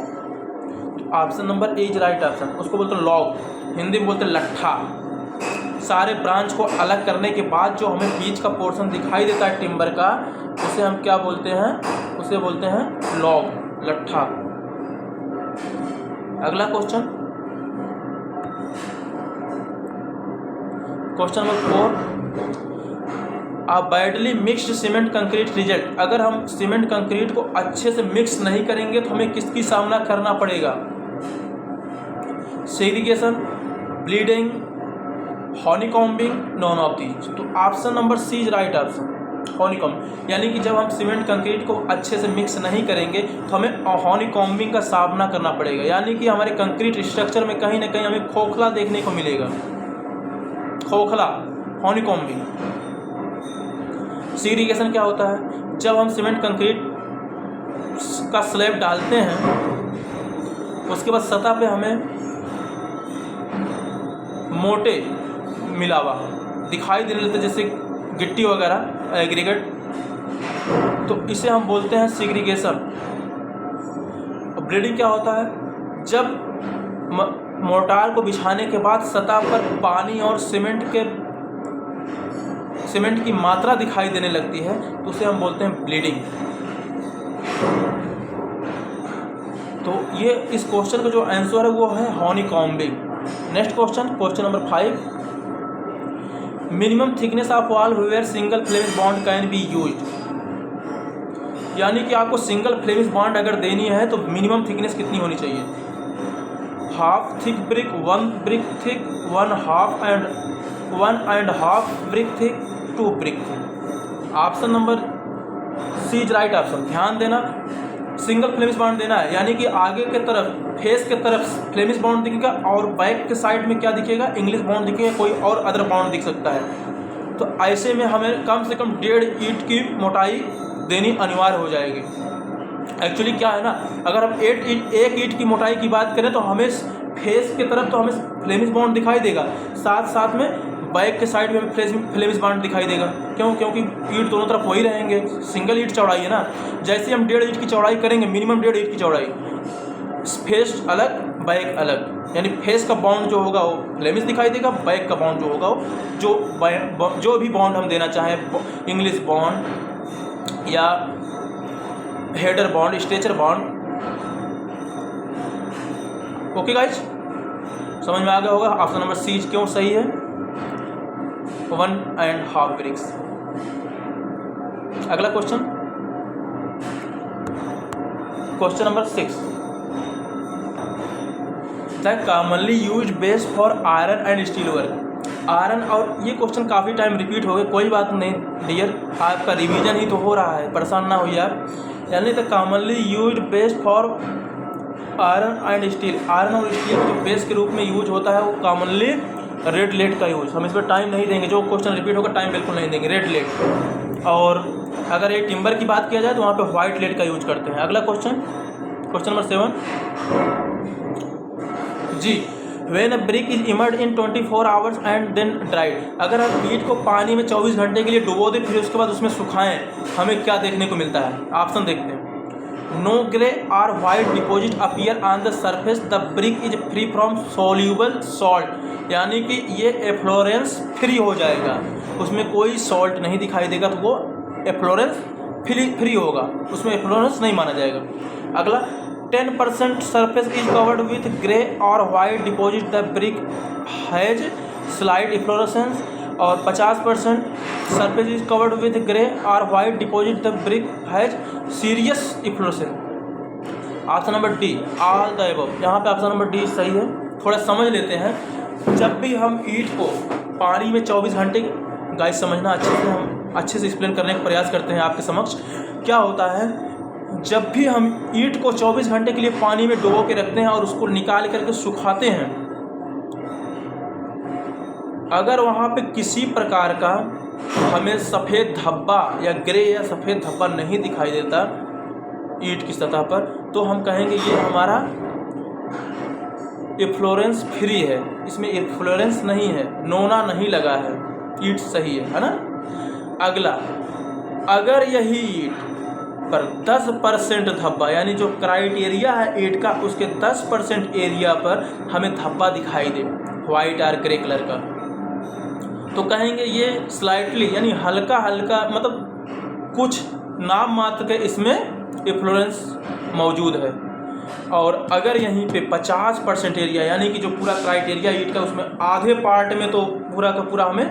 Speaker 1: Option number A is right option, उसको बोलते हैं लॉग, हिंदी में बोलते हैं लट्ठा। सारे ब्रांच को अलग करने के बाद जो हमें बीच का पोर्शन दिखाई देता है टिम्बर का, उसे हम क्या बोलते हैं? उसे बोलते हैं लॉग, लट्ठा। अगला question, question number 4, a badly mixed cement concrete result. अगर हम सीमेंट कंक्रीट को अच्छे से मिक्स नहीं करेंगे तो हमें किसकी सामना करना पड़ेगा? Segregation, bleeding, honeycombing, none of these. तो option number C is right option, honeycomb. यानी कि जब हम सीमेंट कंक्रीट को अच्छे से मिक्स नहीं करेंगे तो हमें हॉनीकॉम्बिंग का सामना करना पड़ेगा, यानी कि हमारे कंक्रीट स्ट्रक्चर में कहीं ना कहीं हमें खोखला देखने को मिलेगा, खोखला, हॉनीकॉम्बिंग। सेग्रीगेशन क्या होता है? जब हम सीमेंट कंक्रीट का स्लैब डालते हैं उसके बाद सतह पे हमें मोटे मिलावा दिखाई देने लगते, जैसे गिट्टी वगैरह, एग्रीगेट, तो इसे हम बोलते हैं सेग्रीगेशन। ब्लीडिंग क्या होता है? जब मोर्टार को बिछाने के बाद सतह पर पानी और सीमेंट की मात्रा दिखाई देने लगती है तो उसे हम बोलते हैं ब्लीडिंग। तो ये इस क्वेश्चन का जो आंसर है वो है honeycombing. Next question, question number 5, minimum thickness of wall where single Flemish bond can be used. यानी कि आपको सिंगल फ्लेमिश बॉन्ड अगर देनी है तो मिनिमम थिकनेस कितनी होनी चाहिए? Half thick brick, 1 brick thick, 1.5 brick thick, 2 brick thick. Option number C is right option. ध्यान देना, सिंगल फ्लेमिश बॉन्ड देना है, यानी कि आगे के तरफ, फेस के तरफ फ्लेमिश बॉन्ड दिखेगा और बैक के साइड में क्या दिखेगा? इंग्लिश बॉन्ड दिखेगा, कोई और अदर बॉन्ड दिख सकता है। तो ऐसे में हमें कम से कम 1.5 ईंट की मोटाई देनी अनिवार्य हो जाएगी। एक्चुअली क्या है ना, अगर हम 1 ईंट की मोटाई की बात करें तो हमें फेस के तरफ तो हमें फ्लेमिश बॉन्ड दिखाई देगा, साथ साथ में बैक के साइड में फ्लेमिश बॉन्ड दिखाई देगा। क्यों? क्योंकि ईंट दोनों तरफ वही रहेंगे, सिंगल ईंट चौड़ाई है ना। जैसे हम 1.5 ईंट की चौड़ाई करेंगे, मिनिमम 1.5 ईंट की चौड़ाई, फेस अलग बैक अलग, यानी फेस का बॉन्ड जो होगा वो फ्लेमिश दिखाई देगा, बैक का बॉन्ड जो होगा वो जो भी बॉन्ड हम देना चाहें, इंग्लिश बॉन्ड या header bond, stretcher bond. Okay guys, समझ में आ गया होगा ऑप्शन नंबर सी क्यों सही है, 1.5 ब्रिक्स। अगला question, question number 6, the commonly use base for iron and steel work. Iron, और ये क्वेश्चन काफ़ी टाइम रिपीट हो गए, कोई बात नहीं डियर, आपका रिवीजन ही तो हो रहा है, परेशान ना होइए आप। यानी the commonly use base for iron and steel. Iron और स्टील जो बेस के रूप में यूज होता है वो कॉमनली रेड लेड का यूज। हम इस पर टाइम नहीं देंगे, जो क्वेश्चन रिपीट होगा टाइम बिल्कुल नहीं देंगे, रेड लेड। और अगर ये टिम्बर की बात किया जाए तो वहाँ पे व्हाइट लेड का यूज करते हैं। अगला क्वेश्चन, क्वेश्चन नंबर 7 जी, when a brick is immersed in 24 hours and then dried. अगर हम ईंट को पानी में 24 घंटे के लिए डुबो दें फिर उसके बाद उसमें सुखाएं, हमें क्या देखने को मिलता है? ऑप्शन देखते हैं। नो ग्रे और white deposit appear on the surface, the brick is free from soluble salt. यानी कि ये एफ्लोरेंस फ्री हो जाएगा, उसमें कोई सॉल्ट नहीं दिखाई देगा, तो वो एफ्लोरेंस फ्री होगा, उसमें एफ्लोरेंस नहीं माना जाएगा। अगला, 10% surface is covered with grey और white deposit, the brick has slight efflorescence. और 50% surface is covered with grey और white deposit, the brick has serious efflorescence. Option number D, all the above. यहाँ पे ऑप्शन नंबर डी सही है। थोड़ा समझ लेते हैं, जब भी हम ईंट को पानी में 24 घंटे, गाइस समझना अच्छे से, हम अच्छे से एक्सप्लेन करने का प्रयास करते हैं आपके समक्ष। क्या होता है, जब भी हम ईंट को 24 घंटे के लिए पानी में डुबो के रखते हैं और उसको निकाल करके सुखाते हैं, अगर वहाँ पे किसी प्रकार का हमें सफ़ेद धब्बा या ग्रे या सफ़ेद धब्बा नहीं दिखाई देता ईंट की सतह पर, तो हम कहेंगे ये हमारा एफ्लोरेंस फ्री है, इसमें एफ्लोरेंस नहीं है, नोना नहीं लगा है, ईंट सही है ना। अगला, अगर यही ईंट पर 10% धब्बा, यानी जो क्राइटेरिया है ईंट का उसके 10% एरिया पर हमें धब्बा दिखाई दे वाइट और ग्रे कलर का, तो कहेंगे ये स्लाइटली, यानी हल्का हल्का, मतलब कुछ नाम मात्र के इसमें एफ्लोरेंस मौजूद है। और अगर यहीं पे 50% एरिया यानी कि जो पूरा क्राइटेरिया ईट का उसमें आधे पार्ट में तो पूरा का पूरा हमें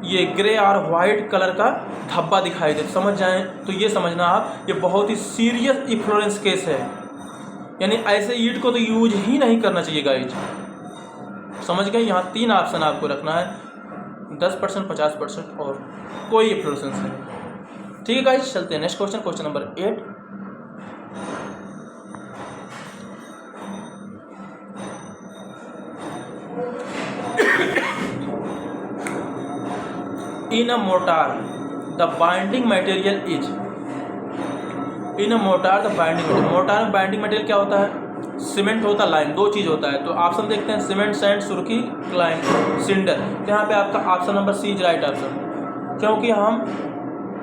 Speaker 1: ये ग्रे और वाइट कलर का धब्बा दिखाई दे, समझ जाएं तो ये समझना आप ये बहुत ही सीरियस इफ्लोरेंस केस है, यानी ऐसे ईट को तो यूज ही नहीं करना चाहिए गाइज। समझ गए? यहाँ 3 ऑप्शन आपको रखना है, 10%, 50% और कोई इफ्लोरेंस नहीं। ठीक है गाइज, चलते हैं next question, question number 8। In a mortar, the binding material is in a mortar the binding material। Mortar में बाइंडिंग मटेरियल क्या होता है? सीमेंट होता है, लाइम, 2 चीज़ होता है। तो ऑप्शन देखते हैं, cement, sand, surkhi, lime, cinder. तो यहाँ पे आपका option number C is right option, क्योंकि हम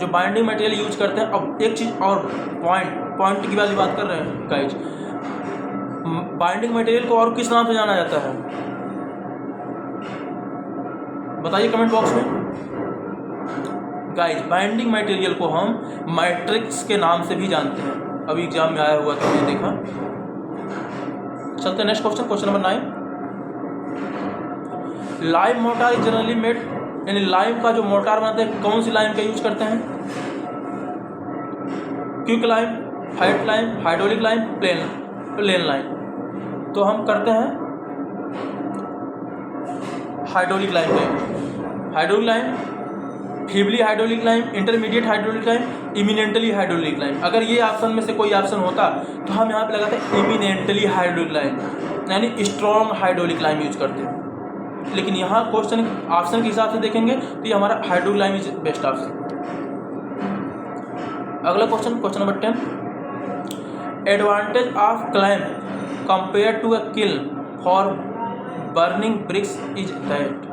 Speaker 1: जो बाइंडिंग मटेरियल यूज करते हैं। अब एक चीज़ और पॉइंट की वाली बात कर रहे हैं गाइज, बाइंडिंग मटेरियल को और किस नाम से जाना जाता है बताइए कमेंट बॉक्स में। गाइज बाइंडिंग मटेरियल को हम मैट्रिक्स के नाम से भी जानते हैं, अभी एग्जाम में आया हुआ था, मैंने देखा। चलते हैं next question, question number 9। Lime motor is generally made, यानी लाइम का जो मोटार बनाते हैं कौन सी लाइम का यूज करते हैं? Quick lime, white lime, hydraulic lime, plain lime. तो हम करते हैं हाइड्रोलिक लाइम का use. Hydraulic lime, feebly hydraulic lime, intermediate hydraulic lime, eminently hydraulic lime. अगर ये ऑप्शन में से कोई ऑप्शन होता तो हम यहाँ पे लगाते हैं इमिनेंटली हाइड्रोलिक लाइम, यानी स्ट्रॉन्ग हाइड्रोलिक लाइम यूज करते हैं। लेकिन यहाँ क्वेश्चन ऑप्शन के हिसाब से देखेंगे तो ये हमारा hydraulic lime is best option. अगला question, question number 10। Advantage of clamp compare to a kiln for burning bricks is that.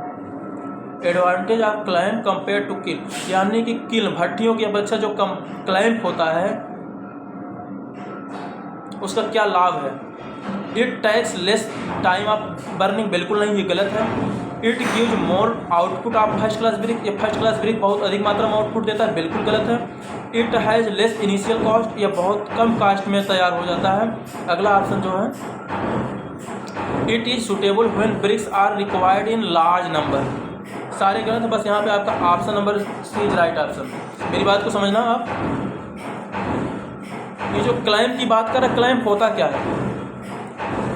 Speaker 1: Advantage of clamp compare to kiln, यानी कि किल भट्टियों की अपेक्षा जो कम क्लैम्प होता है उसका क्या लाभ है? It takes less time of burning, बिल्कुल नहीं, ये गलत है। It gives more output of first class brick, ये फर्स्ट क्लास ब्रिक बहुत अधिक मात्रा में आउटपुट देता है, बिल्कुल गलत है। It has less initial cost, ये बहुत कम कास्ट में तैयार हो जाता है। अगला ऑप्शन जो है it is suitable when bricks are required in large number, सारे गलत है। बस यहाँ पे आपका option number C is right option. मेरी बात को समझना आप, ये जो क्लैम्प की बात कर रहे हैं, क्लैम्प होता क्या है?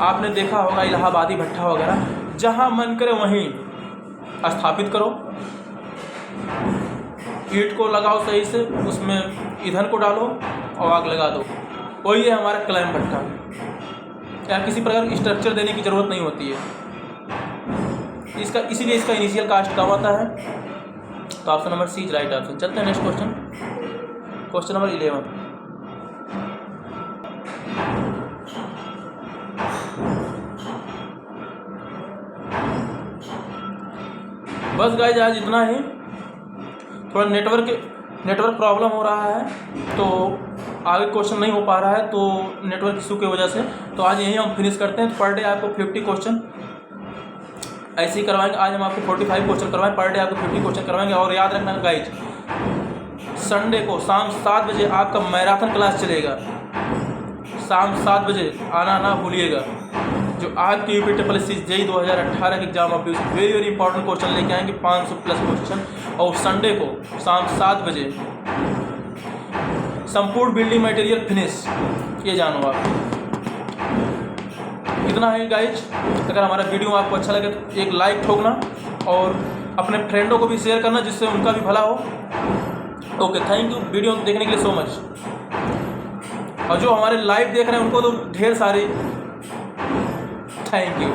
Speaker 1: आपने देखा होगा इलाहाबादी भट्ठा वगैरह, जहाँ मन करे वहीं स्थापित करो, ईंट को लगाओ सही से, उसमें ईंधन को डालो और आग लगा दो, वही है हमारा क्लैम्प भट्ठा। क्या किसी प्रकार की स्ट्रक्चर देने की ज़रूरत नहीं होती है इसका, इसीलिए इसका इनिशियल कास्ट कम आता है। तो option number C is right option. चलते हैं नेक्स्ट क्वेश्चन, क्वेश्चन नंबर 11। बस गाइज आज इतना ही, थोड़ा नेटवर्क प्रॉब्लम हो रहा है तो आगे क्वेश्चन नहीं हो पा रहा है, तो नेटवर्क इशू की वजह से। तो आज यहीं हम फिनिश करते हैं। तो पर डे आपको 50 क्वेश्चन ऐसे ही करवाएंगे। आज हम आपको 45 क्वेश्चन करवाएं, पर डे आपको 50 क्वेश्चन करवाएंगे। और याद रखना गाइज, संडे को शाम 7 बजे आपका मैराथन क्लास चलेगा, शाम 7 बजे आना ना भूलिएगा। जो आज की यूपी ट्रिपल एस जेई 2018 के exam of very very important question लेके आएंगे, 500 प्लस क्वेश्चन। और संडे को शाम 7 बजे संपूर्ण बिल्डिंग मटेरियल फिनिश, ये जानो आप। इतना है गाइज। अगर हमारा वीडियो आपको अच्छा लगे तो एक लाइक ठोकना और अपने फ्रेंडों को भी शेयर करना, जिससे उनका भी भला हो। ओके, थैंक यू वीडियो देखने के लिए सो मच। और जो हमारे लाइव देख रहे हैं उनको तो ढेर सारी थैंक यू।